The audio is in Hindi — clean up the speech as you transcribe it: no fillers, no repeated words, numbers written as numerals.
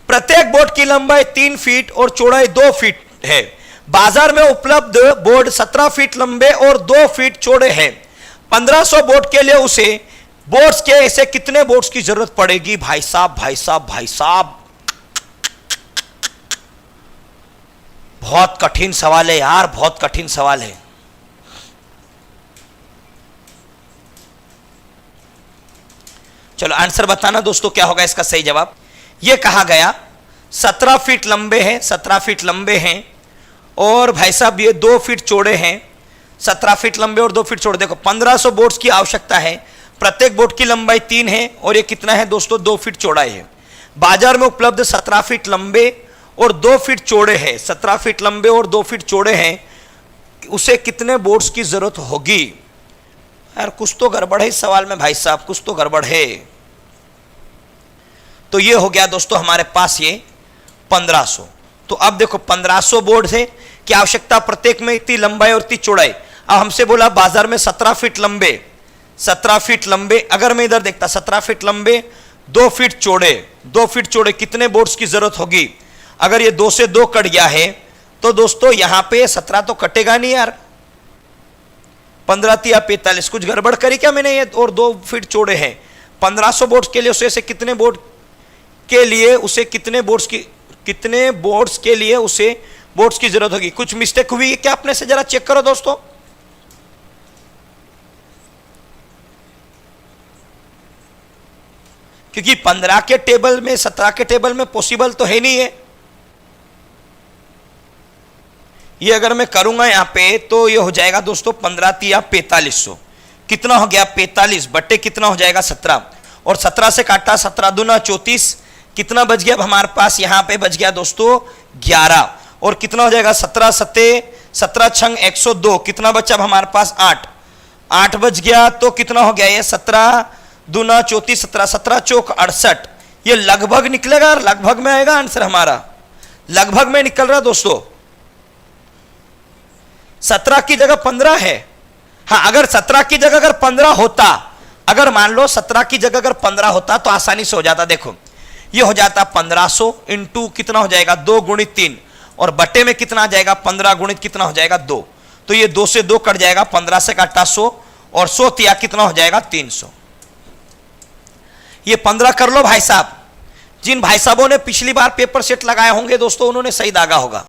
प्रत्येक बोर्ड की लंबाई 3 फीट और चौड़ाई 2 फीट है। बाजार में उपलब्ध बोर्ड 17 फीट लंबे और 2 फीट चौड़े हैं। 1500 बोर्ड के लिए उसे बोर्ड्स के ऐसे कितने बोर्ड्स की जरूरत पड़ेगी? भाई साहब भाई साहब भाई साहब, बहुत कठिन सवाल है यार, बहुत कठिन सवाल है। चलो आंसर बताना दोस्तों, क्या होगा इसका सही जवाब। यह कहा गया 17 फीट लंबे हैं, 17 फीट लंबे हैं और भाई साहब ये 2 फीट चौड़े हैं। 17 फीट लंबे और 2 फीट चौड़े। देखो 1500 बोर्ड्स की आवश्यकता है, प्रत्येक बोर्ड की लंबाई 3 है और ये कितना है दोस्तों? 2 फीट चौड़ाई है। बाजार में उपलब्ध 17 फीट लंबे और 2 फीट चौड़े हैं। 17 फीट लंबे और 2 फीट चौड़े हैं, उसे कितने बोर्ड्स की जरूरत होगी? यार कुछ तो गड़बड़ है इस सवाल में भाई साहब, कुछ तो गड़बड़ है। तो ये हो गया दोस्तों हमारे पास ये 1500। तो अब देखो 1500 बोर्ड है की आवश्यकता, प्रत्येक में इतनी लंबाई और इतनी चौड़ाई। अब हमसे बोला बाजार में 17 फीट लंबे, 17 फीट लंबे। अगर मैं इधर देखता 17 फीट लंबे 2 फीट चौड़े, 2 फीट चौड़े, कितने बोर्ड्स की जरूरत होगी? अगर ये 2 से 2 कट गया है तो दोस्तों यहां पे 17 तो कटेगा नहीं यार, 15 या 45, कुछ गड़बड़ करी क्या मैंने? ये और 2 फीट चौड़े हैं। 1500 बोर्ड्स के लिए उसे कितने बोर्ड के लिए उसे कितने बोर्ड्स के लिए उसे बोर्ड्स की जरूरत होगी? कुछ मिस्टेक हुई है क्या अपने से? जरा चेक करो दोस्तों। क्योंकि 15 के टेबल में 17 के टेबल में पॉसिबल तो है नहीं है। ये अगर मैं करूंगा यहां पे तो ये हो जाएगा दोस्तों 15 या 4500। कितना हो गया? 45 बट्टे कितना हो जाएगा? 17। और 17 से काटा 17 दूना 34, कितना बच गया? अब हमारे पास यहां पे बच गया दोस्तों 11। और कितना हो जाएगा? 17 सत्ते 17 छंग 102, कितना बचा अब हमारे पास? 8। 8 बच गया तो कितना हो गया? ये 17 दूना 34, 17 17 चौक 68। ये लगभग निकलेगा, लगभग में आएगा आंसर हमारा, लगभग में निकल रहा दोस्तों। 17 की जगह 15 है। हाँ, अगर 17 की जगह अगर 15 होता, अगर मान लो 17 की जगह अगर 15 होता तो आसानी से हो जाता। देखो ये हो जाता 1500 इंटू कितना हो जाएगा? 2 गुणित 3, और बटे में कितना आ जाएगा? 15 गुणित कितना हो जाएगा? 2। तो ये 2 से 2 कट जाएगा, 15 से काटा 100 और 100 तिया कितना हो जाएगा? 300। ये 15 कर लो भाई साहब। जिन भाई साहबों ने पिछली बार पेपर सेट लगाए होंगे दोस्तों, उन्होंने सही दागा होगा।